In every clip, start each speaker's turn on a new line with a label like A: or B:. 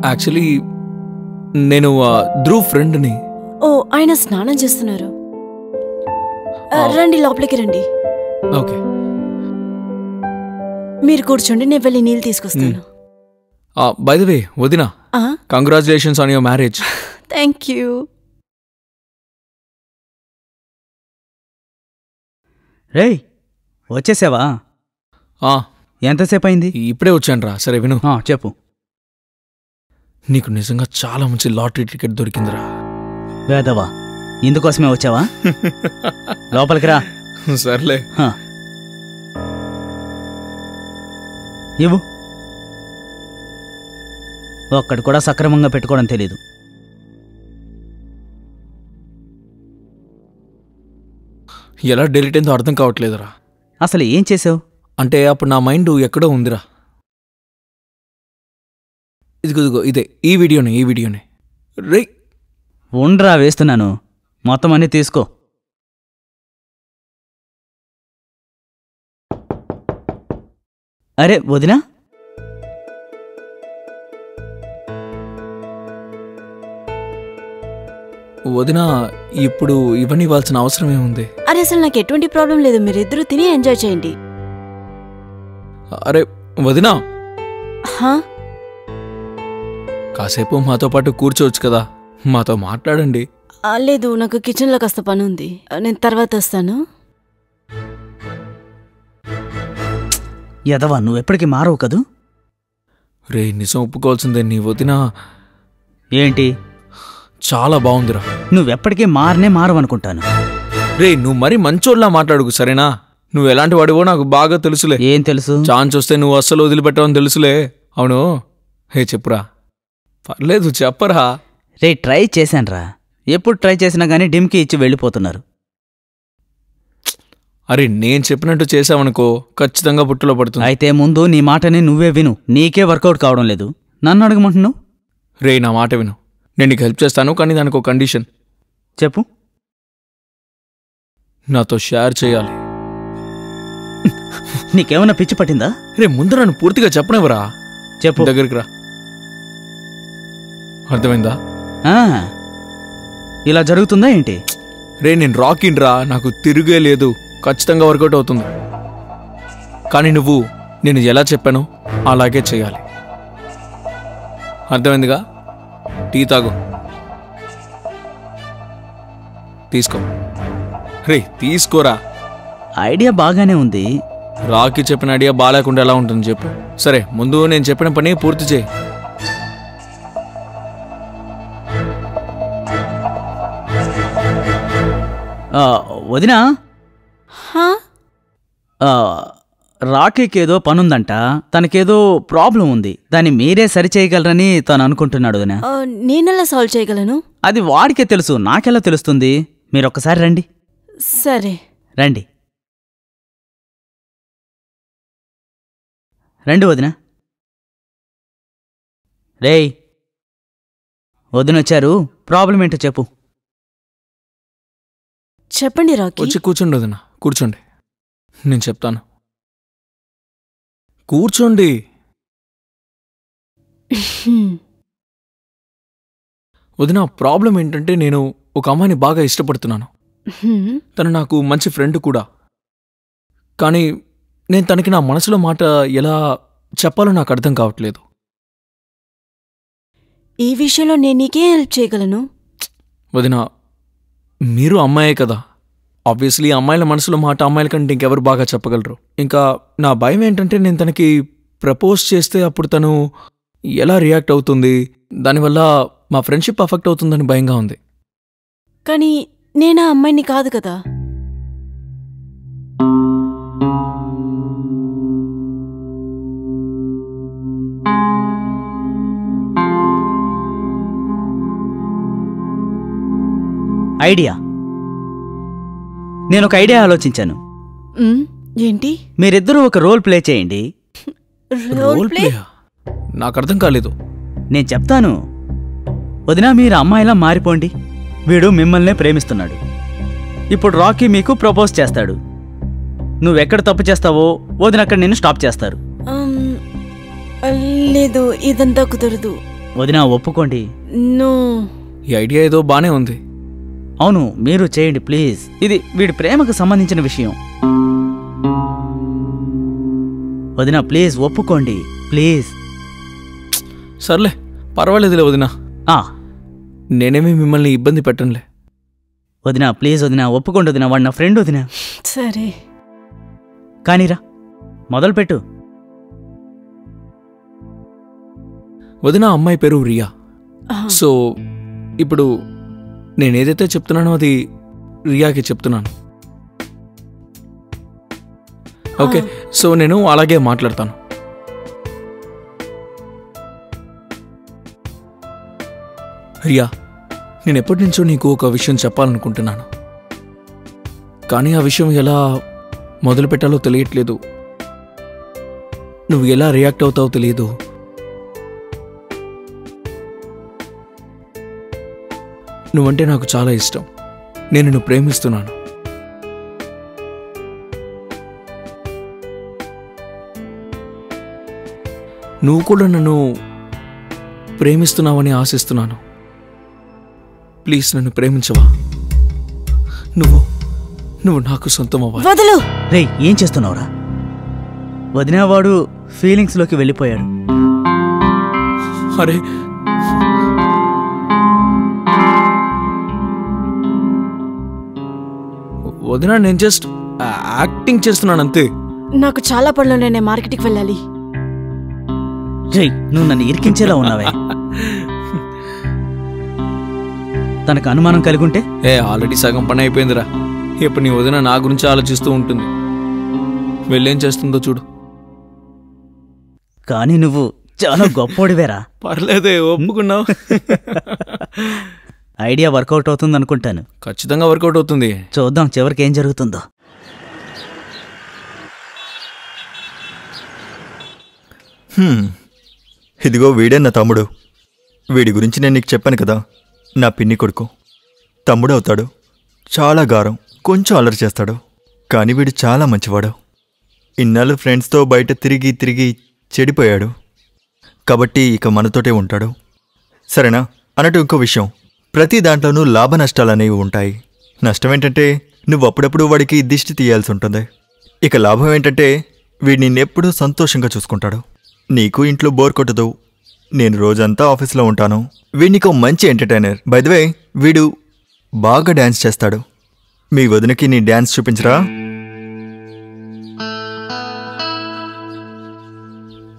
A: Actually నేను ధ్రువ్ ఫ్రెండ్ని.
B: ఓ, ఆయన స్నానం చేస్తున్నారు. రండి, లోపలికి రండి.
A: ఓకే,
B: మీరు కూర్చోండి, నేను వెళ్ళి నీళ్ళు తీసుకొస్తాను.
A: బై ద వే వదినా, congratulations on your marriage.
B: Thank you.
C: రేయ్, వచ్చేసావా? ఎంతసేపు అయింది?
A: ఇప్పుడే వచ్చాను రా. సరే విను,
C: చెప్పు.
A: నీకు నిజంగా చాలా మంచి లాటరీ టికెట్ దొరికిందిరా.
C: వేదవా, ఇందుకోసమే వచ్చావా? లోపలికి రా.
A: సర్లే.
C: ఇవ్వు. ఒక్కడు కూడా సక్రమంగా పెట్టుకోవడం తెలీదు.
A: ఎలా డెలిట్ అయిందో అర్థం కావట్లేదురా.
C: అసలు ఏం చేసావు?
A: అంటే అప్పుడు నా మైండ్ ఎక్కడో ఉందిరా. ఇదిగో ఇదే, ఈ వీడియోనే రే.
C: ఉండ్రా, వేస్తున్నాను. మొత్తం అన్నీ తీసుకో. అరే వదినా,
A: వదినా ఇప్పుడు ఇవన్నీ ఇవ్వాల్సిన అవసరం ఏముంది?
B: అరే అసలు నాకు ఎటువంటి ప్రాబ్లం లేదు, మీరిద్దరూ తిని ఎంజాయ్ చేయండి.
A: అరే వదినా,
B: హా,
A: కాసేపు మాతో పాటు కూర్చోవచ్చు కదా, మాతో మాట్లాడండి.
B: లేదు, నాకు కిచెన్లో కాస్త పని ఉంది, నేను తర్వాత వస్తాను.
C: యదవా, నువ్వెప్పటికీ మారవు కదూ?
A: రే నిజం ఒప్పుకోవాల్సిందే, నీ వదినా
C: ఏంటి
A: చాలా బాగుందిరా.
C: నువ్వెప్పటికీ మారవనుకుంటాను.
A: రే నువ్వు మరీ మంచోళ్ళలా మాట్లాడుకు, సరేనా? నువ్వు ఎలాంటి వాడివో నాకు బాగా తెలుసులే.
C: ఏం తెలుసు?
A: ఛాన్స్ వస్తే నువ్వు అస్సలు వదిలిపెట్టవని తెలుసులే. అవును, హే చెప్పురా. పర్లేదు చెప్పరా.
C: రే ట్రై చేశాన్రా, ఎప్పుడు ట్రై చేసినా గానీ డిమ్కి ఇచ్చి వెళ్ళిపోతున్నారు.
A: అరే నేను చెప్పినట్టు చేసావనుకో ఖచ్చితంగా బుట్టలో పడుతుంది.
C: అయితే ముందు నీ మాటని నువ్వే విను. నీకే వర్కౌట్ కావడం లేదు, నన్ను అడగమంటున్నావు?
A: రే నా మాట విను, నేను నీకు హెల్ప్ చేస్తాను, కానీ దానికి ఒక కండిషన్.
C: చెప్పు.
A: నాతో షేర్ చేయాలి.
C: నీకేమన్నా పిచ్చి పట్టిందా?
A: రే ముందు నన్ను పూర్తిగా చెప్పనివ్వరా.
C: చెప్పు.
A: దగ్గరికి రా. అర్థమైందా?
C: ఇలా జరుగుతుందా ఏంటి?
A: రే నేను రాకిండ్రా, నాకు తిరిగే లేదు, ఖచ్చితంగా వర్కౌట్ అవుతుంది. కానీ నువ్వు నేను ఎలా చెప్పానో అలాగే చేయాలి. అర్థమైందిగా? టీ తాగు, తీసుకో. రే తీసుకోరా.
C: ఐడియా బాగానే ఉంది.
A: రాకి చెప్పిన ఐడియా బాగాలేకుండా ఎలా ఉంటుంది చెప్పు. సరే ముందు నేను చెప్పిన పని పూర్తి చేయి.
C: వదినా, రాకీకేదో పనుందంట, తనకేదో ప్రాబ్లం ఉంది, దాన్ని మీరే సరిచేయగలరని తను అనుకుంటున్నాడు. వదినా,
B: నేనెలా సాల్వ్ చేయగలను?
C: అది వాడికే తెలుసు, నాకెలా తెలుస్తుంది? మీరొక్కసారి రండి.
B: సరే
C: రండి. రండి వదినా. రేయ్ వదినొచ్చారు, ప్రాబ్లం ఏంటో చెప్పు.
B: చెప్పండి రాకీ.
A: వచ్చి కూర్చోండి వదినా, కూర్చోండి, నేను చెప్తాను. కూర్చోండి. వదినా ప్రాబ్లం ఏంటంటే నేను ఒక అమ్మాయిని బాగా ఇష్టపడుతున్నాను. తను నాకు మంచి ఫ్రెండ్ కూడా. కానీ నేను తనకి నా మనసులో మాట ఎలా చెప్పాలో నాకు అర్థం కావట్లేదు.
B: ఈ విషయంలో నేను నీకేం హెల్ప్ చేయగలను?
A: వదినా మీరు అమ్మాయే కదా, ఆబ్వియస్లీ అమ్మాయిల మనసులో మాట అమ్మాయిల కంటే ఇంకెవరు బాగా చెప్పగలరు. ఇంకా నా భయం ఏంటంటే నేను తనకి ప్రపోజ్ చేస్తే అప్పుడు తను ఎలా రియాక్ట్ అవుతుంది, దానివల్ల మా ఫ్రెండ్షిప్ అఫెక్ట్ అవుతుందని భయంగా ఉంది.
B: కానీ నేనా అమ్మాయిని కాదు కదా.
C: ఐడియా, నేనొక ఐడియా ఆలోచించాను.
B: ఏంటి?
C: మీరిద్దరూ ఒక రోల్ ప్లే చేయండి.
B: Role play?
A: నాకు అర్థం కాలేదు.
C: నేను చెప్తాను. వదినా, మీరు అమ్మాయిలా మారిపోండి. వీడు మిమ్మల్నే ప్రేమిస్తున్నాడు. ఇప్పుడు రాకీ మీకు ప్రపోజ్ చేస్తాడు. నువ్వెక్కడ తప్పు చేస్తావో వదిన అక్కడ నిన్ను స్టాప్ చేస్తారు.
B: లేదు, ఇదంతా కుదరదు.
C: వదినా ఒప్పుకోండి.
B: నో.
A: ఈ ఐడియా ఏదో బానే ఉంది.
C: అవును, మీరు చేయండి ప్లీజ్. ఇది వీడి ప్రేమకు సంబంధించిన విషయం. వదినా ప్లీజ్ ఒప్పుకోండి ప్లీజ్.
A: సర్లే, పర్వాలేదులే వదినా.
C: ఆ,
A: నేనేమీ మిమ్మల్ని ఇబ్బంది పెట్టనులే.
C: వదినా ప్లీజ్ వదినా ఒప్పుకోండి వదినా, వాడు నా ఫ్రెండ్ వదినా.
B: సరే.
C: కానీరా, మొదలుపెట్టు.
A: వదినా అమ్మాయి పేరు రియా. సో ఇప్పుడు నేనేదైతే చెప్తున్నానో అది రియాకి చెప్తున్నాను. ఓకే, సో నేను అలాగే మాట్లాడతాను. రియా, నేను ఎప్పటి నుంచో నీకు ఒక విషయం చెప్పాలనుకుంటున్నాను, కానీ ఆ విషయం ఎలా మొదలు పెట్టాలో తెలియట్లేదు. నువ్వు ఎలా రియాక్ట్ అవుతావో తెలియదు. నువ్వంటే నాకు చాలా ఇష్టం. నేను నిన్ను ప్రేమిస్తున్నాను. నువ్వు కూడా నన్ను ప్రేమిస్తున్నావని ఆశిస్తున్నాను. ప్లీజ్ నన్ను ప్రేమించవా? నువ్వు నువ్వు నాకు సొంతమవ్వాలి.
B: వదులు.
C: రేయ్, ఏం చేస్తున్నావురా? వదినా వాడు ఫీలింగ్స్లోకి వెళ్ళిపోయాడు.
A: అరే, వదినా నేను జస్ట్ యాక్టింగ్ చేస్తున్నాను అంతే.
B: నాకు చాలా పనులున్నాయి, నేను మార్కెట్కి వెళ్ళాలి.
C: రేయ్, నువ్వు నన్ను ఇరికించేలా ఉన్నావే. తనకు అనుమానం కలిగుంటే?
A: ఆల్రెడీ సగం పని అయిపోయిందిరా. ఇప్పుడు నీ వదిన నా గురించి ఆలోచిస్తూ ఉంటుంది. వెళ్ళేం చేస్తుందో చూడు.
C: కానీ నువ్వు చాలా గొప్పోడివేరా.
A: పర్లేదే, ఒప్పుకున్నావు.
C: ఐడియా వర్కౌట్ అవుతుంది అనుకుంటాను.
A: ఖచ్చితంగా వర్కౌట్ అవుతుంది.
C: చూద్దాం చివరికి ఏం జరుగుతుందో.
D: ఇదిగో వీడే నా తమ్ముడు. వీడి గురించి నేను నీకు చెప్పాను కదా, నా పిన్ని కొడుకు. తమ్ముడు అవుతాడు. చాలా గారం, కొంచెం అల్లరి చేస్తాడు. కానీ వీడు చాలా మంచివాడు. ఇన్నాళ్ళు ఫ్రెండ్స్తో బయట తిరిగి తిరిగి చెడిపోయాడు. కాబట్టి ఇక మనతోటే ఉంటాడు. సరేనా? అన్నట్టు ఇంకో విషయం, ప్రతి దాంట్లోనూ లాభ నష్టాలనేవి ఉంటాయి. నష్టం ఏంటంటే నువ్వు అప్పుడప్పుడు వాడికి దిష్టి తీయాల్సి ఉంటుంది. ఇక లాభం ఏంటంటే వీడు నిన్నెప్పుడూ సంతోషంగా చూసుకుంటాడు. నీకు ఇంట్లో బోర్ కొట్టదు. నేను రోజంతా ఆఫీస్లో ఉంటాను. వీడికి మంచి ఎంటర్టైనర్. బై ద వే, వీడు బాగా డ్యాన్స్ చేస్తాడు. మీ వదినకి నీ డ్యాన్స్ చూపించరా?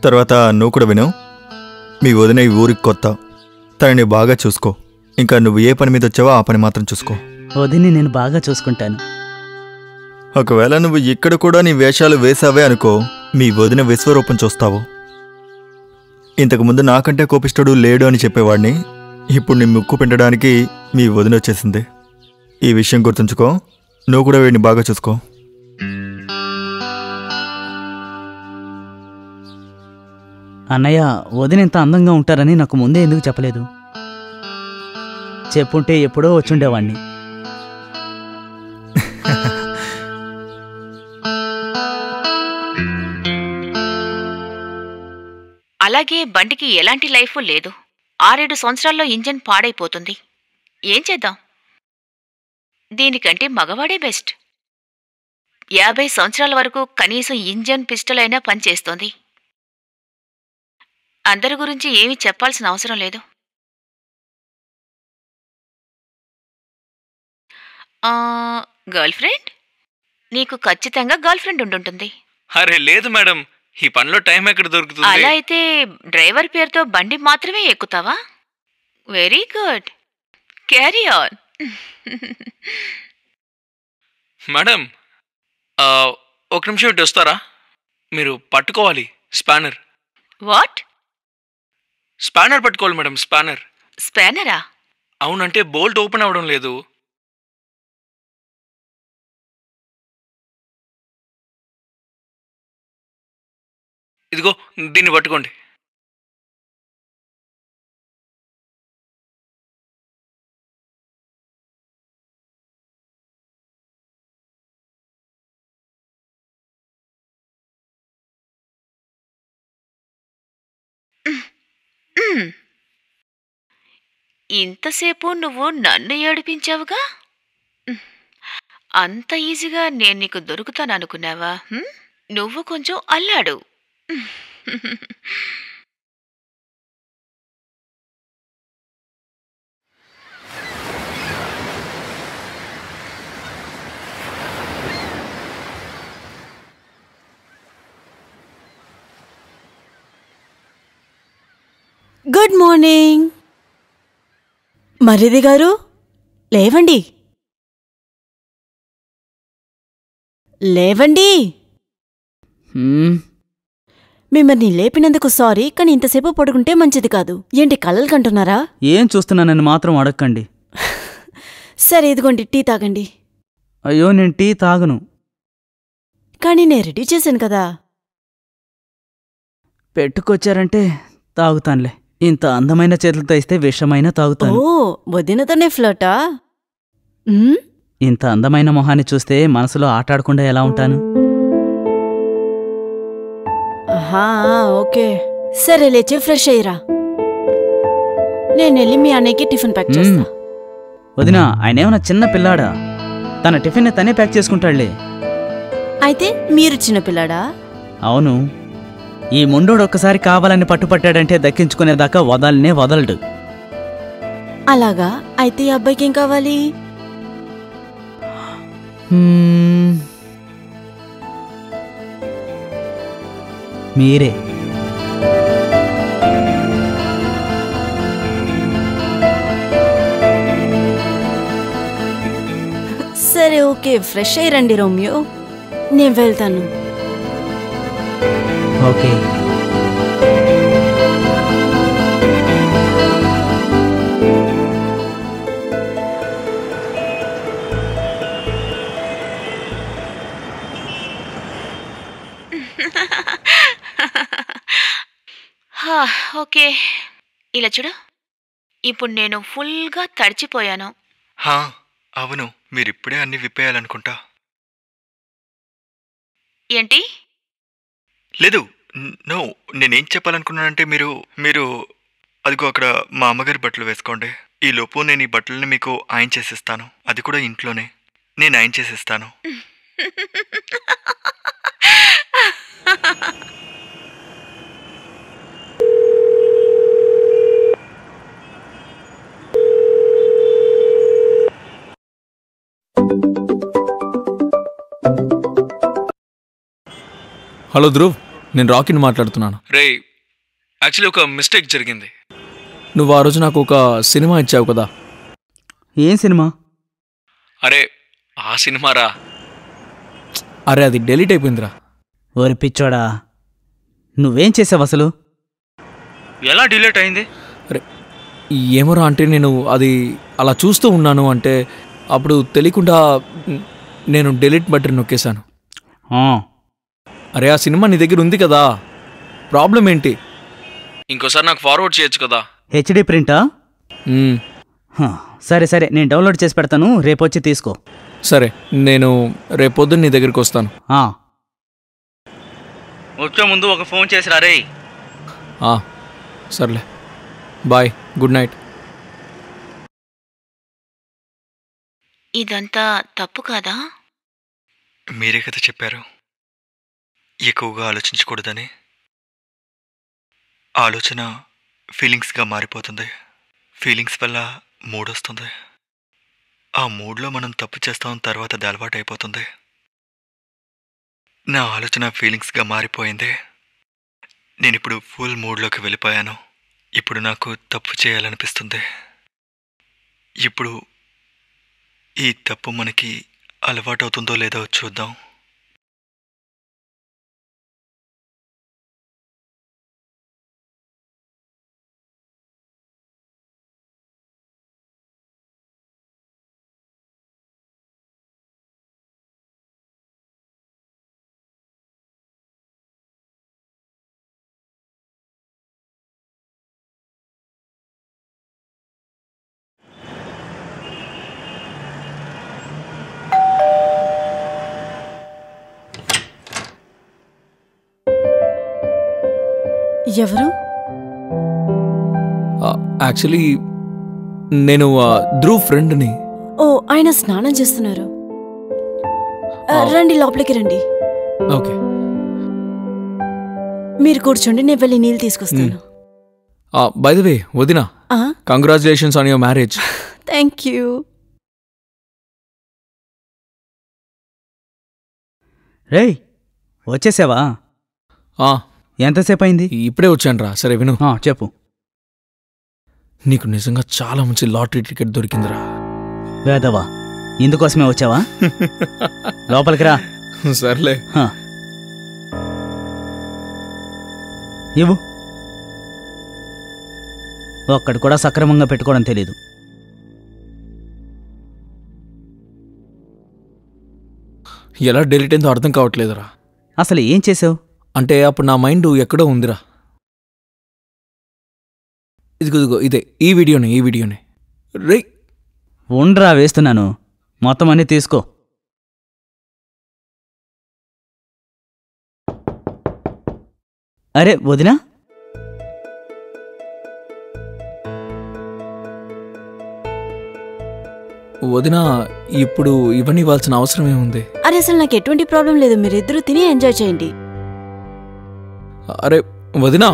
D: తర్వాత నువ్వు కూడా విను. మీ వదిన ఈ ఊరికి కొత్త. తనని బాగా చూసుకో. ఇంకా నువ్వు ఏ పని మీద వచ్చావో ఆ పని మాత్రం చూసుకో.
C: వదిని నేను బాగా చూసుకుంటాను.
D: ఒకవేళ నువ్వు ఇక్కడ కూడా నీ వేషాలు వేసావే అనుకో, మీ వదిన విశ్వరూపం చూస్తావు. ఇంతకుముందు నాకంటే కోపిష్టుడు లేడు అని చెప్పేవాడిని. ఇప్పుడు నీ ముక్కు పిండడానికి మీ వదిన వచ్చేసింది. ఈ విషయం గుర్తుంచుకో. నువ్వు కూడా వీడిని బాగా చూసుకో.
C: అన్నయ్య, వదిన ఎంత అందంగా ఉంటారని నాకు ముందే ఎందుకు చెప్పలేదు? చెప్పుంటే ఎప్పుడో వచ్చుండేవాణ్ణి.
E: అలాగే బండికి ఎలాంటి లైఫ్ లేదు. 6-7 సంవత్సరాల్లో ఇంజన్ పాడైపోతుంది. ఏం చేద్దాం? దీనికంటే మగవాడే బెస్ట్. 50 సంవత్సరాల వరకు కనీసం ఇంజన్ పిస్టల్ అయినా పనిచేస్తోంది. అందరి గురించి ఏమీ చెప్పాల్సిన అవసరం లేదు. Girl friend? నీకు ఖచ్చితంగా గర్ల్ ఫ్రెండ్ ఉండుంటుంది.
A: అరే లేదు మేడం, ఈ పనిలో టైం ఎక్కడ దొరుకుతుంది?
E: అలా అయితే డ్రైవర్ పేరుతో బండి మాత్రమే ఎక్కుతావా? Very good, carry on.
A: Madam, ఒక నిమిషం ఇటు వస్తారా? మీరు పట్టుకోవాలి స్పానర్.
E: వాట్?
A: స్పానర్ పట్టుకోవాలి మేడం, స్పానర్.
E: స్పానరా?
A: అవునంటే బోల్ట్ ఓపెన్ అవ్వడం లేదు. ఇదిగో దీన్ని పట్టుకోండి.
E: ఇంతసేపు నువ్వు నన్ను ఏడిపించావుగా. అంత ఈజీగా నేను నీకు దొరుకుతాననుకున్నావా? నువ్వు కొంచెం అల్లాడు.
B: గుడ్ మార్నింగ్ మరిది గారు, లేవండి లేవండి. మిమ్మల్ని లేపినందుకు సారీ, కానీ ఇంతసేపు పడుకుంటే మంచిది కాదు. ఏంటి కలలు కంటున్నారా?
C: ఏం చూస్తున్నానని మాత్రం అడగండి.
B: సరే ఇదిగోండి, టీ తాగండి.
C: అయ్యో, నేను టీ తాగను.
B: కానీ నేను రెడీ చేశాను కదా.
C: పెట్టుకొచ్చారంటే తాగుతానులే. ఇంత అందమైన చేతులతో ఇస్తే విషమైనా తాగుతాను.
B: ఓ, వదినతోనే ఫ్లర్టా?
C: ఇంత అందమైన మొహాన్ని చూస్తే మనసులో ఆటాడకుండా ఎలా ఉంటాను?
B: ఓకే, సరే లేచి ఫ్రెష్ అయ్యిరా. నేను వెళ్ళి మీ అన్నయ్యకి టిఫిన్ ప్యాక్ చేస్తా.
C: వదినా, ఆయనేమన్నా చిన్న పిల్లాడా? తన టిఫిన్ తనే ప్యాక్ చేసుకుంటాడులే.
B: అయితే మీరు చిన్నపిల్లాడా?
C: అవును. ఈ ముండోడు ఒక్కసారి కావాలని పట్టుపట్టాడంటే దక్కించుకునేదాకా వదలనే వదలడు.
B: అలాగా? అయితే ఈ అబ్బాయికి ఏం కావాలి?
C: మీరే.
B: సరే ఓకే, ఫ్రెష్ అయ్యి రండి రోమియో, నేను వెళ్తాను.
C: ఓకే.
E: ఓకే, ఇలా చూడు. ఇప్పుడు నేను ఫుల్గా తడిచిపోయాను.
D: అవును, మీరిప్పుడే అన్ని విప్పేయాలనుకుంటా.
E: ఏంటి?
D: లేదు, నో, నేనేం చెప్పాలనుకున్నానంటే మీరు అదిగో అక్కడ మా అమ్మగారి బట్టలు వేసుకోండి. ఈలోపు నేను ఈ బట్టలని మీకు ఆయన చేసిస్తాను. అది కూడా ఇంట్లోనే నేను ఆయన చేసిస్తాను.
A: హలో ధ్రువ్, నేను రాకీని మాట్లాడుతున్నాను. రే, యాక్చువల్లీ ఒక మిస్టేక్ జరిగింది. నువ్వు ఆ రోజు నాకు ఒక సినిమా ఇచ్చావు కదా.
C: ఏం సినిమా?
A: అరే ఆ సినిమారా. అరే అది డిలీట్ అయిపోయిందిరా.
C: ఓరి పిచ్చోడా, నువ్వేం చేసావు అసలు? ఎలా డిలీట్ అయింది?
A: అరే ఏమోరా, అంటే నేను అది అలా చూస్తూ ఉన్నాను. అంటే అప్పుడు తెలియకుండా నేను డిలీట్ బటన్ నొక్కేశాను. అరే ఆ సినిమా నీ దగ్గర ఉంది కదా, ప్రాబ్లం ఏంటి? ఇంకోసారి నాకు ఫార్వర్డ్ చేయొచ్చు కదా.
C: హెచ్డి ప్రింటా? సరే సరే, నేను డౌన్లోడ్ చేసి పెడతాను, రేపొచ్చి తీసుకో.
A: సరే, నేను రేపొద్దున నీ దగ్గరికి వస్తాను.
C: వచ్చే ముందు ఒక ఫోన్ చేసి రా రే.
A: సర్లే, బాయ్, గుడ్ నైట్.
E: ఇదంతా తప్పు కాదా?
D: మీరే కదా చెప్పారు ఎక్కువగా ఆలోచించకూడదని. ఆలోచన ఫీలింగ్స్గా మారిపోతుంది. ఫీలింగ్స్ వల్ల మూడ్ వస్తుంది. ఆ మూడ్లో మనం తప్పు చేస్తాం, తర్వాత అది అలవాటు అయిపోతుంది. నా ఆలోచన ఫీలింగ్స్గా మారిపోయింది. నేను ఇప్పుడు ఫుల్ మూడ్లోకి వెళ్ళిపోయాను. ఇప్పుడు నాకు తప్పు చేయాలనిపిస్తుంది. ఇప్పుడు ఈ తప్పు మనకి అలవాటు అవుతుందో లేదో చూద్దాం.
B: ఎవరు?
A: యాక్చువల్లీ నేను ధ్రువ్ ఫ్రెండ్ని.
B: ఓ ఆయన స్నానం చేస్తున్నారు. రండి లోపలికి రండి.
A: ఓకే.
B: మీరు కూర్చోండి, నేను వెళ్ళి నీళ్ళు తీసుకొస్తాను.
A: బై ద వే వదినా, congratulations on your marriage.
B: Thank you.
C: రేయ్ వచ్చేసావా? ఎంతసేపు అయింది?
A: ఇప్పుడే వచ్చానురా. సరే విను,
C: చెప్పు.
A: నీకు నిజంగా చాలా మంచి లాటరీ టికెట్ దొరికిందిరా.
C: వేదవా, ఇందుకోసమే వచ్చావా? లోపలికి రా.
A: సర్లే.
C: ఇవ్వు. ఒక్కడు కూడా సక్రమంగా పెట్టుకోవడం తెలీదు.
A: ఎలా డెలిట్ అయిందో అర్థం కావట్లేదురా.
C: అసలు ఏం చేసావు?
A: అంటే అప్పుడు నా మైండ్ ఎక్కడో ఉందిరా. ఇదిగో ఇదే, ఈ వీడియోనే రే.
C: ఉండ్రా, వేస్తున్నాను. మొత్తం అన్నీ తీసుకో. అరే వదినా,
A: వదినా ఇప్పుడు ఇవన్నీ ఇవ్వాల్సిన అవసరం ఏముంది?
B: అరే అసలు నాకు ఎటువంటి ప్రాబ్లం లేదు, మీరిద్దరూ తిని ఎంజాయ్ చేయండి.
A: అరే వదినా,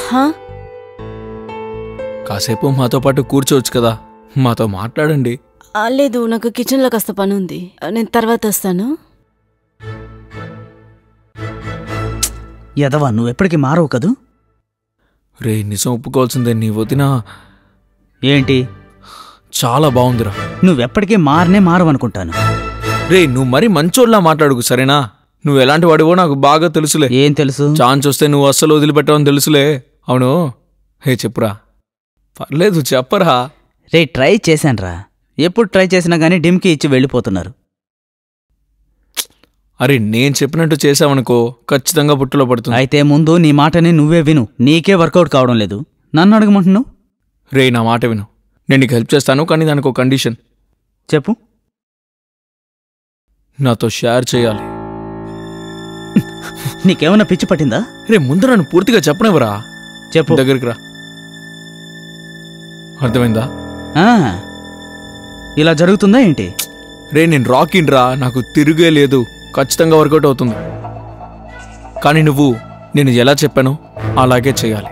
B: హా
A: కాసేపు మాతో పాటు కూర్చోవచ్చు కదా, మాతో మాట్లాడండి.
B: లేదు, నాకు కిచెన్లో కాస్త పని ఉంది, నేను తర్వాత వస్తాను.
C: యదవా, నువ్వెప్పటికీ మారవు కదూ?
A: రే నిజం ఒప్పుకోవాల్సిందే, నీ వదినా
C: ఏంటి
A: చాలా బాగుందిరా.
C: నువ్వెప్పటికీ మారవనుకుంటాను.
A: రే నువ్వు మరీ మంచోళ్ళలా మాట్లాడుకు, సరేనా? నువ్వు ఎలాంటి వాడివో నాకు బాగా తెలుసులే.
C: ఏం తెలుసు?
A: ఛాన్స్ వస్తే నువ్వు అస్సలు వదిలిపెట్టవని తెలుసులే. అవును, హే చెప్పురా. పర్లేదు చెప్పరా.
C: రే ట్రై చేశాన్రా, ఎప్పుడు ట్రై చేసినా గానీ డిమ్కి ఇచ్చి వెళ్ళిపోతున్నారు.
A: అరే నేను చెప్పినట్టు చేసావనుకో ఖచ్చితంగా పుట్టులో పడుతుంది.
C: అయితే ముందు నీ మాటని నువ్వే విను. నీకే వర్కౌట్ కావడం లేదు, నన్ను అడగమంటున్నావు?
A: రే నా మాట విను, నేను నీకు హెల్ప్ చేస్తాను, కానీ దానికి ఒక కండిషన్.
C: చెప్పు.
A: నాతో షేర్ చేయాలి.
C: నీకేమన్నా పిచ్చి పట్టిందా?
A: రే ముందు నన్ను పూర్తిగా చెప్పనివ్వరా.
C: చెప్పు.
A: దగ్గరికి రా. అర్థమైందా?
C: ఇలా జరుగుతుందా ఏంటి?
A: రే నేను రాకిన్రా, నాకు తిరిగే లేదు, ఖచ్చితంగా వర్కౌట్ అవుతుంది. కానీ నువ్వు నేను ఎలా చెప్పానో అలాగే చేయాలి.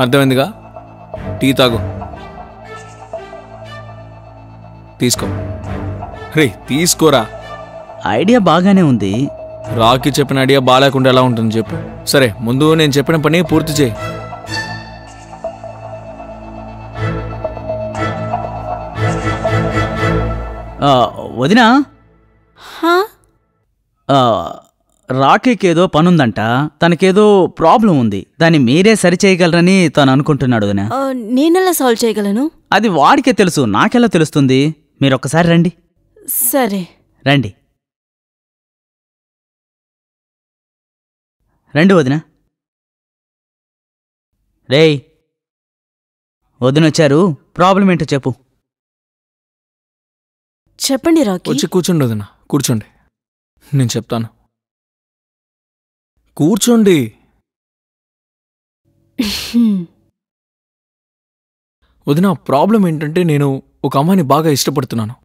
A: అర్థమైందిగా? టీ తాగు. తీసుకో. రే తీసుకోరా.
C: ఐడియా బాగానే ఉంది.
A: రాకి చెప్పిన ఐడియా బాగాలేకుండా ఎలా ఉంటుంది చెప్పు. సరే ముందు నేను చెప్పిన పని పూర్తి చేయి.
C: వదినా, రాకీకేదో పనుందంట, తనకేదో ప్రాబ్లం ఉంది, దాన్ని మీరే సరిచేయగలరని తను అనుకుంటున్నాడు. వదినా
B: నేనెలా సాల్వ్ చేయగలను?
C: అది వాడికే తెలుసు, నాకెలా తెలుస్తుంది? మీరొక్కసారి రండి.
B: సరే
C: రండి రండి వదినా. రేయ్ వదినొచ్చారు, ప్రాబ్లం ఏంటో చెప్పు.
B: చెప్పండి రాకీ.
A: వచ్చి కూర్చోండి వదినా, కూర్చోండి, నేను చెప్తాను. కూర్చోండి. వదినా ప్రాబ్లం ఏంటంటే నేను ఒక అమ్మాయిని బాగా ఇష్టపడుతున్నాను.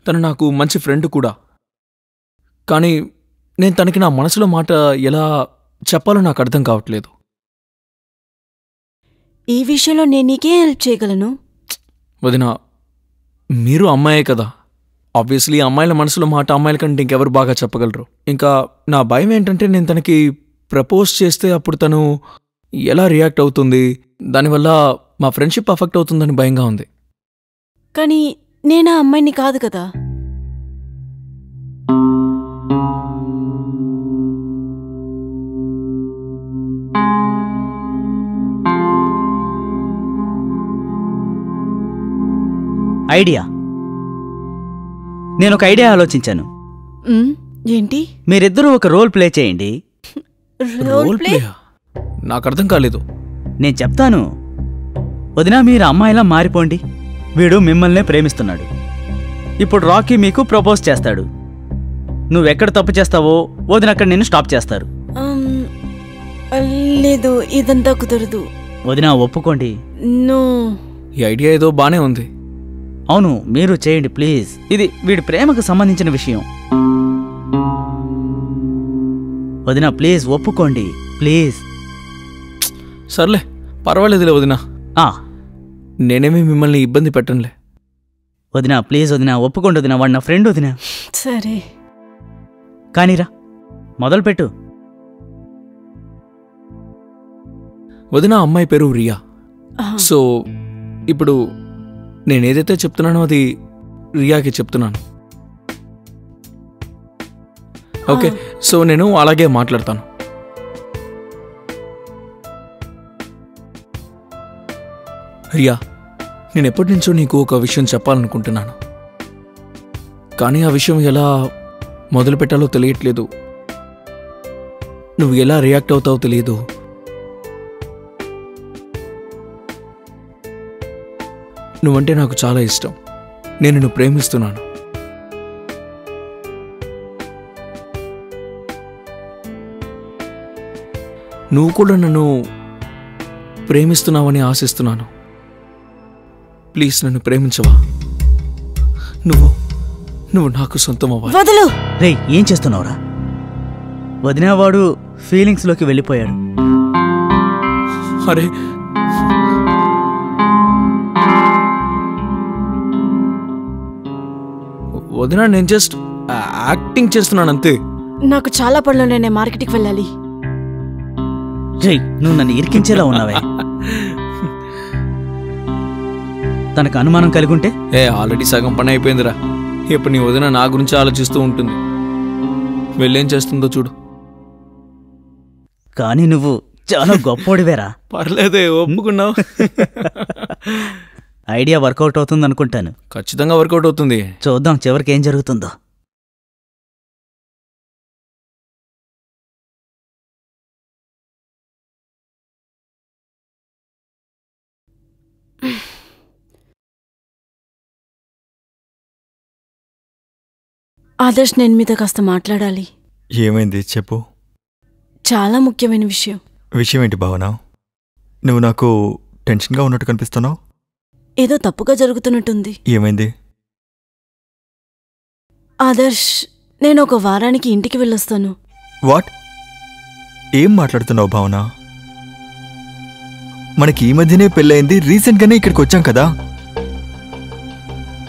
A: తను నాకు మంచి ఫ్రెండ్ కూడా. కానీ నేను తనకి నా మనసులో మాట ఎలా చెప్పాలో నాకు అర్థం కావట్లేదు.
B: ఈ విషయంలో నేను నీకే హెల్ప్ చేయగలను.
A: వదినా మీరు అమ్మాయే కదా, ఆబ్వియస్లీ అమ్మాయిల మనసులో మాట అమ్మాయిల కంటే ఇంకెవరు బాగా చెప్పగలరు. ఇంకా నా భయం ఏంటంటే నేను తనకి ప్రపోజ్ చేస్తే అప్పుడు తను ఎలా రియాక్ట్ అవుతుంది, దానివల్ల మా ఫ్రెండ్షిప్ అఫెక్ట్ అవుతుందని భయంగా ఉంది.
B: కానీ నేనా అమ్మాయిని కాదు కదా.
C: ఐడియా, నేనొక ఐడియా ఆలోచించాను.
B: ఏంటి?
C: మీరిద్దరూ ఒక రోల్ ప్లే చేయండి.
B: Role play?
A: నాకు అర్థం కాలేదు.
C: నేను చెప్తాను. వదినా మీరు అమ్మాయిలా మారిపోండి. వీడు మిమ్మల్నే ప్రేమిస్తున్నాడు. ఇప్పుడు రాకీ మీకు ప్రపోజ్ చేస్తాడు. నువ్వెక్కడ తప్పు చేస్తావో వదిన అక్కడ నిన్ను స్టాప్ చేస్తారు.
B: లేదు, ఇదంతా కుదరదు.
C: వదినా ఒప్పుకోండి.
B: నో.
A: ఈ ఐడియా ఏదో బానే ఉంది.
C: అవును, మీరు చేయండి ప్లీజ్. ఇది వీడి ప్రేమకు సంబంధించిన విషయం. వదినా ప్లీజ్ ఒప్పుకోండి ప్లీజ్.
A: సర్లే, పర్వాలేదులే వదినా.
C: ఆ,
A: నేనేమీ మిమ్మల్ని ఇబ్బంది పెట్టనులే.
C: వదినా ప్లీజ్ వదినా ఒప్పుకోండి వదినా, వాడు నా ఫ్రెండ్ వదినా.
B: సరే.
C: కానీరా, మొదలుపెట్టు.
A: వదినా అమ్మాయి పేరు రియా. సో ఇప్పుడు నేనేదైతే చెప్తున్నానో అది రియాకి చెప్తున్నాను. ఓకే, సో నేను అలాగే మాట్లాడతాను. రియా, నేను ఎప్పటి నుంచో నీకు ఒక విషయం చెప్పాలనుకుంటున్నాను, కానీ ఆ విషయం ఎలా మొదలు పెట్టాలో తెలియట్లేదు. నువ్వు ఎలా రియాక్ట్ అవుతావో తెలియదు. నువ్వంటే నాకు చాలా ఇష్టం. నేను నిన్ను ప్రేమిస్తున్నాను. నువ్వు కూడా నన్ను ప్రేమిస్తున్నావని ఆశిస్తున్నాను. ప్లీజ్ నన్ను ప్రేమించవా? నువ్వు నువ్వు నాకు సొంతం అవ్వాలి.
B: వదులు.
C: రే, ఏం చేస్తున్నావురా? వదినా వాడు ఫీలింగ్స్లోకి వెళ్ళిపోయాడు.
A: అరే, వదినా నేను జస్ట్ యాక్టింగ్ చేస్తున్నాను అంతే.
B: నాకు చాలా పనులు, నేను మార్కెట్కి వెళ్ళాలి.
C: జై, నువ్వు నన్ను ఇరికించేలా ఉన్నావే. తనకు అనుమానం కలిగుంటే?
A: ఆల్రెడీ సగం పని అయిపోయిందిరా. ఇప్పుడు నీ వదిన నా గురించి ఆలోచిస్తూ ఉంటుంది. వెళ్ళేం చేస్తుందో చూడు.
C: కానీ నువ్వు చాలా గొప్పోడివేరా.
A: పర్లేదే, ఒప్పుకున్నావు.
C: ఐడియా వర్కౌట్ అవుతుంది అనుకుంటాను.
A: ఖచ్చితంగా వర్కౌట్ అవుతుంది.
C: చూద్దాం చివరికి ఏం జరుగుతుందో.
B: ఆదర్శ్, నేను మీతో కాస్త మాట్లాడాలి.
D: ఏమైంది చెప్పు.
B: చాలా ముఖ్యమైన విషయం.
D: విషయం ఏంటి భావన? నువ్వు నాకు టెన్షన్గా ఉన్నట్టు కనిపిస్తున్నావు.
B: ఏదో తప్పుగా జరుగుతున్నట్టుంది.
D: ఏమైంది?
B: ఆదర్శ్, నేను ఒక వారానికి ఇంటికి వెళ్ళొస్తాను.
D: వాట్? ఏం మాట్లాడుతున్నావు భావన? మనకి ఈ మధ్యనే పెళ్ళయింది, రీసెంట్గానే ఇక్కడికి వచ్చాం కదా.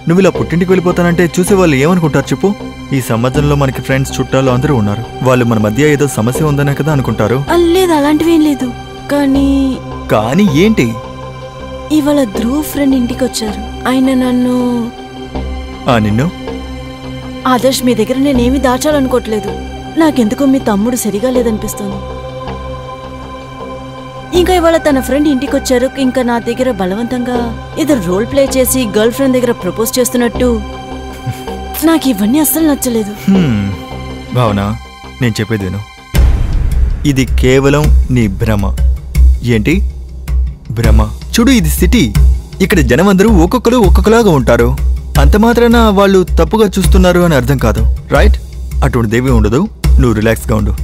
D: నువ్వు ఇలా పుట్టింటికి వెళ్ళిపోతానంటే చూసేవాళ్ళు ఏమనుకుంటారు చెప్పు? ఈ సంవత్సరంలో మనకి ఫ్రెండ్స్, చుట్టాలు అందరూ ఉన్నారు. వాళ్ళు మన మధ్య ఏదో సమస్య ఉందనే కదా అనుకుంటారు.
B: లేదు, అలాంటివేం లేదు.
D: కానీ ఏంటి?
B: ఇవాళ ధ్రువ్ ఫ్రెండ్ ఇంటికి వచ్చారు. ఆయన నన్ను
D: నిన్ను
B: ఆదర్శ్, మీ దగ్గర నేనేమి దాచాలనుకోవట్లేదు. నాకెందుకో మీ తమ్ముడు సరిగా లేదనిపిస్తుంది. ఇంకా ఇవాళ తన ఫ్రెండ్ ఇంటికి వచ్చారు. ఇంకా నా దగ్గర బలవంతంగా ఏదో రోల్ ప్లే చేసి గర్ల్ ఫ్రెండ్ దగ్గర ప్రపోజ్ చేస్తున్నట్టు. నాకు ఇవన్నీ అస్సలు నచ్చలేదు.
D: భావన, నేను చెప్పేది విను. ఇది కేవలం నీ భ్రమ. ఏంటి భ్రమ? చూడు, ఇది సిటీ. ఇక్కడ జనమందరూ ఒక్కొక్కరు ఒక్కొక్కలాగా ఉంటారు. అంత మాత్రాన వాళ్ళు తప్పుగా చూస్తున్నారు అని అర్థం కాదు, రైట్? అటువంటి దేవి ఉండదు. నువ్వు రిలాక్స్గా ఉండు.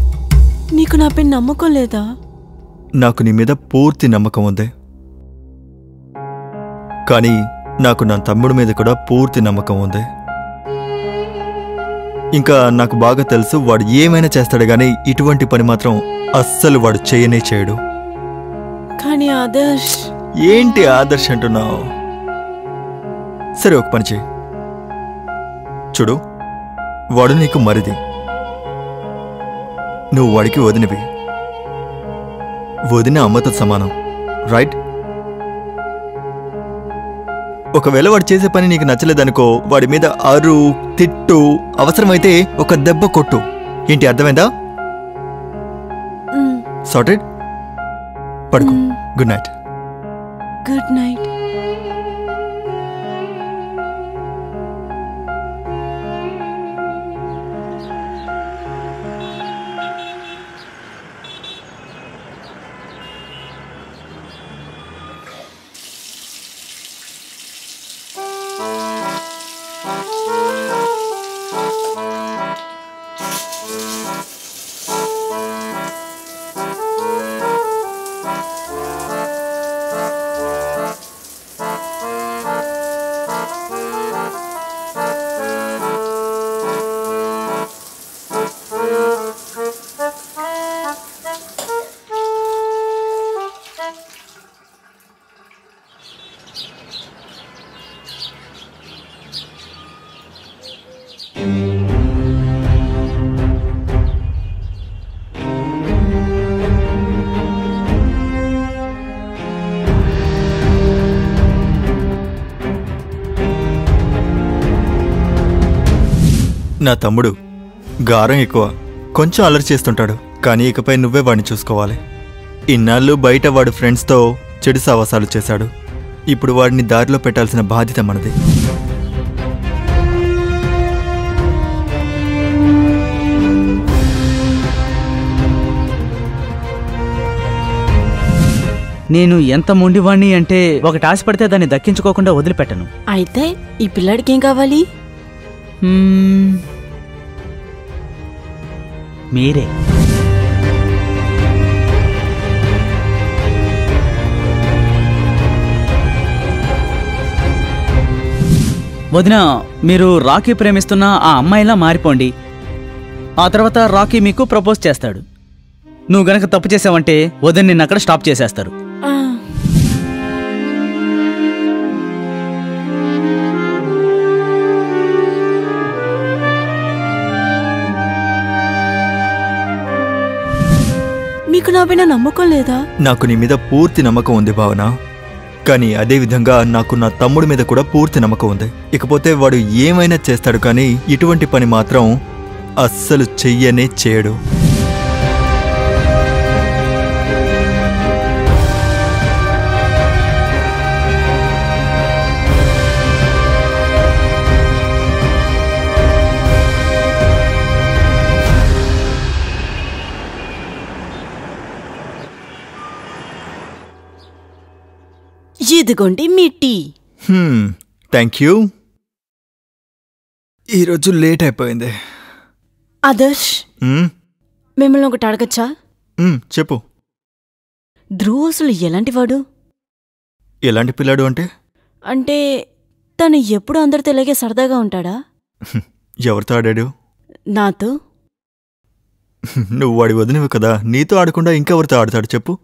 B: నీకు నాపై నమ్మకం లేదా?
D: నాకు నీ మీద పూర్తి నమ్మకం ఉంది, కానీ నాకు నా తమ్ముడి మీద కూడా పూర్తి నమ్మకం ఉంది. ఇంకా నాకు బాగా తెలుసు వాడు ఏమైనా చేస్తాడు, కానీ ఇటువంటి పని మాత్రం అస్సలు వాడు చేయనే చేయడు.
B: కానీ ఆదర్శ్.
D: ఏంటి ఆదర్శ్ అంటున్నావు? సరే, ఒక పని చేయి. చూడు, వాడు నీకు మరిది. నువ్వు వాడికి వదినవి. వదిన అమ్మతో సమానం, రైట్? ఒకవేళ వాడు చేసే పని నీకు నచ్చలేదనుకో, వాడి మీద అరు, తిట్టు, అవసరమైతే ఒక దెబ్బ కొట్టు. ఏంటి, అర్థమైందా? సార్టెడ్? పడుకో. Good night.
B: Good night.
D: నా తమ్ముడు గారం ఎక్కువ, కొంచెం అల్లరి చేస్తుంటాడు. కానీ ఇకపై నువ్వే వాడిని చూసుకోవాలి. ఇన్నాళ్ళు బయట వాడు ఫ్రెండ్స్తో చెడు సావాసాలు చేశాడు. ఇప్పుడు వాడిని దారిలో పెట్టాల్సిన బాధ్యత మనది.
C: నేను ఎంత మొండివాణ్ణి అంటే ఒకటి ఆశపడితే దాన్ని దక్కించుకోకుండా వదిలిపెట్టను.
B: అయితే ఈ పిల్లాడికి ఏం కావాలి?
C: మీరే. వదిన, మీరు రాకీ ప్రేమిస్తున్న ఆ అమ్మాయిలా మారిపోండి. ఆ తర్వాత రాకీ మీకు ప్రపోజ్ చేస్తాడు. నువ్వు గనక తప్పు చేసావంటే వదిన నిన్ను అక్కడ స్టాప్ చేసేస్తారు.
B: మీకు నా పైన నమ్మకం లేదా?
D: నాకు నీ మీద పూర్తి నమ్మకం ఉంది భావన. కానీ అదే విధంగా నాకు నా తమ్ముడి మీద కూడా పూర్తి నమ్మకం ఉంది. ఇకపోతే వాడు ఏమైనా చేస్తాడు, కానీ ఇటువంటి పని మాత్రం అస్సలు చెయ్యనే చేయడు.
B: ఇదిగోండి మీ టీ.
D: Thank you. ఈరోజు లేట్ అయిపోయింది.
B: ఆదర్శ్, మిమ్మల్ని ఒకటి అడగచ్చా?
D: చెప్పు.
B: ధ్రువ్ అసలు ఎలాంటివాడు?
D: ఎలాంటి పిల్లాడు అంటే?
B: అంటే తను ఎప్పుడు అందరితో ఇలాగే సరదాగా ఉంటాడా?
D: ఎవరితో ఆడాడు?
B: నాతో.
D: నువ్వు వాడి వదినవి కదా, నీతో ఆడకుండా ఇంకెవరితో ఆడతాడు చెప్పు.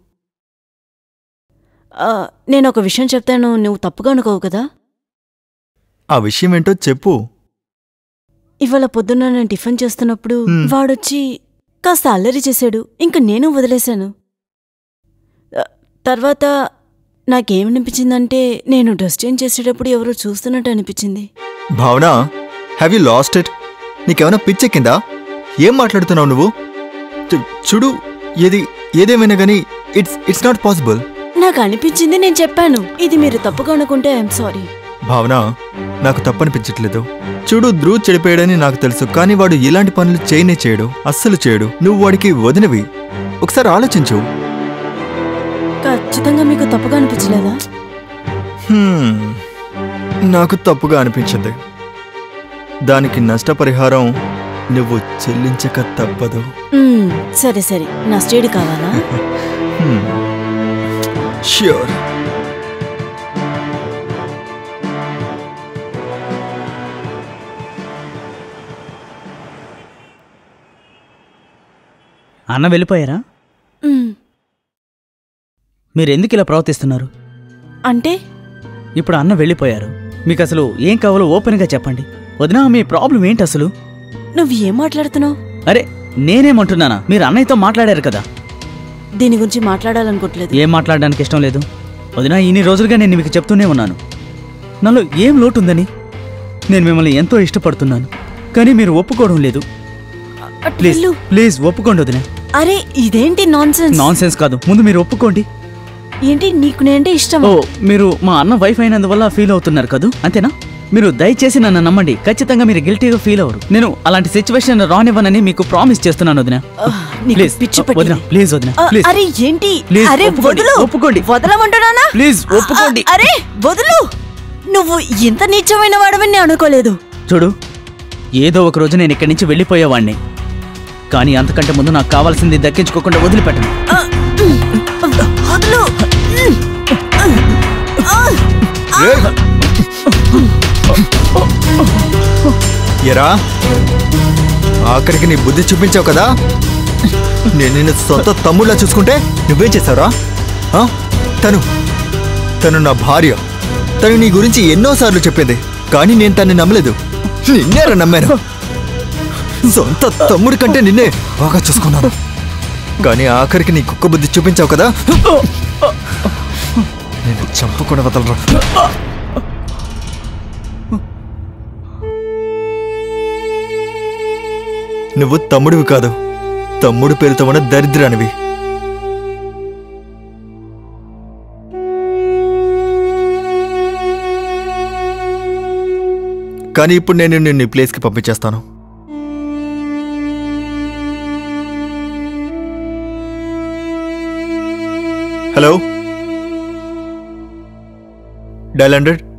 B: నేను ఒక విషయం చెప్తాను, నువ్వు తప్పుగా అనుకోవు కదా?
D: ఆ విషయం ఏంటో చెప్పు.
B: ఇవాళ పొద్దున్న నేను టిఫిన్ చేస్తున్నప్పుడు వాడొచ్చి కాస్త అల్లరి చేశాడు. ఇంక నేను వదిలేశాను. తర్వాత నాకేమనిపించిందంటే నేను డ్రెస్ చేంజ్ చేసేటప్పుడు ఎవరో చూస్తున్నట్టు అనిపించింది.
D: భావన, హ్యావ్ యూ లాస్ట్ ఇట్? నీకేమైనా పిచ్చెక్కిందా? ఏం మాట్లాడుతున్నావు నువ్వు? చూడు, ఏదేమైనా కానీ ఇట్స్ నాట్ పాసిబుల్.
B: నాకు అనిపించింది, నేను చెప్పాను. ఇది మీరు తప్పుగా అనుకుంటే ఐఎమ్ సారీ.
D: భావన, నాకు తప్పనిపించట్లేదు. చూడు, ధ్రువ్ చెడిపోయాడని నాకు తెలుసు, కానీ వాడు ఇలాంటి పనులు చేయడు, అస్సలు చేయడు. నువ్వు వాడికి వదినవి. ఒకసారి ఆలోచించు.
B: ఖచ్చితంగా మీకు తప్పుగా అనిపించలేదా?
D: నాకు తప్పుగా అనిపించింది. దానికి నష్టపరిహారం నువ్వు చెల్లించక తప్పదు.
B: సరే సరే, నష్టేడు కావాలా?
D: ష్యూర్.
C: అన్న వెళ్ళిపోయారా? మీరెందుకు ఇలా ప్రవర్తిస్తున్నారు?
B: అంటే
C: ఇప్పుడు అన్న వెళ్ళిపోయారు, మీకు అసలు ఏం కావాలో ఓపెన్గా చెప్పండి. వదినా, మీ ప్రాబ్లం ఏంటి అసలు?
B: నువ్వు ఏం మాట్లాడుతున్నావు?
C: అరే, నేనేమంటున్నానా? మీరు అన్నయ్యతో మాట్లాడారు కదా.
B: దీని గురించి మాట్లాడాలనుకోవట్లేదు.
C: ఏం మాట్లాడడానికి ఇష్టం లేదు వదినా. ఇన్ని రోజులుగా నేను మీకు చెప్తూనే ఉన్నాను, నాలో ఏం లోటుందని. నేను మిమ్మల్ని ఎంతో ఇష్టపడుతున్నాను, కానీ మీరు ఒప్పుకోవడం లేదు. ప్లీజ్ ప్లీజ్ ఒప్పుకోండి వదినా.
B: అరే, ఇదేంటి నాన్సెన్స్?
C: నాన్సెన్స్ కాదు, ముందు మీరు ఒప్పుకోండి.
B: ఏంటి, నీకు నేనంటే ఇష్టం?
C: ఓ, మీరు మా అన్న వైఫ్ అయినందువల్ల ఫీల్ అవుతున్నారు కదూ, అంతేనా? మీరు దయచేసి నన్ను నమ్మండి, ఖచ్చితంగా మీరు గిల్టీగా ఫీల్ అవ్వరు. నేను అలాంటి సిచ్యువేషన్ రానివ్వనని మీకు ప్రామిస్ చేస్తున్నాను వదినా. ప్లీజ్ వదినా, ప్లీజ్ వదినా, ప్లీజ్.
B: అరే ఏంటి?
C: ప్లీజ్
B: అరే వదులు.
C: ఒప్పుకోండి.
B: వదలమంటున్నానా?
C: ప్లీజ్ ఒప్పుకోండి.
B: అరే వదులు. నువ్వు ఇంత నీచమైన వాడవని నేను అనుకోలేదు.
C: చూడు, ఏదో ఒక రోజు నేను ఇక్కడి నుంచి వెళ్ళిపోయేవాణ్ణి, కానీ అంతకంటే ముందు నాకు కావాల్సింది దక్కించుకోకుండా వదిలిపెట్టను.
B: వదులు.
D: ఎరా, ఆఖరికి నీ బుద్ధి చూపించావు కదా. నేను నిన్ను సొంత తమ్ముళ్ళ చూసుకుంటే నువ్వేం చేశావురా? తను నా భార్య. తను నీ గురించి ఎన్నోసార్లు చెప్పింది, కానీ నేను తన్ని నమ్మలేదు. నిన్నేరా నమ్మాను. సొంత తమ్ముడి కంటే నిన్నే బాగా చూసుకున్నాను, కానీ ఆఖరికి నీ కుక్క బుద్ధి చూపించావు కదా. నేను చంపకుండా వదలరా. నువ్వు తమ్ముడివి కాదు, తమ్ముడు పేరుతో ఉన్న దరిద్రానివి. కానీ ఇప్పుడు నేను నిన్ను ఈ ప్లేస్కి పంపించేస్తాను. Hello, dial 100.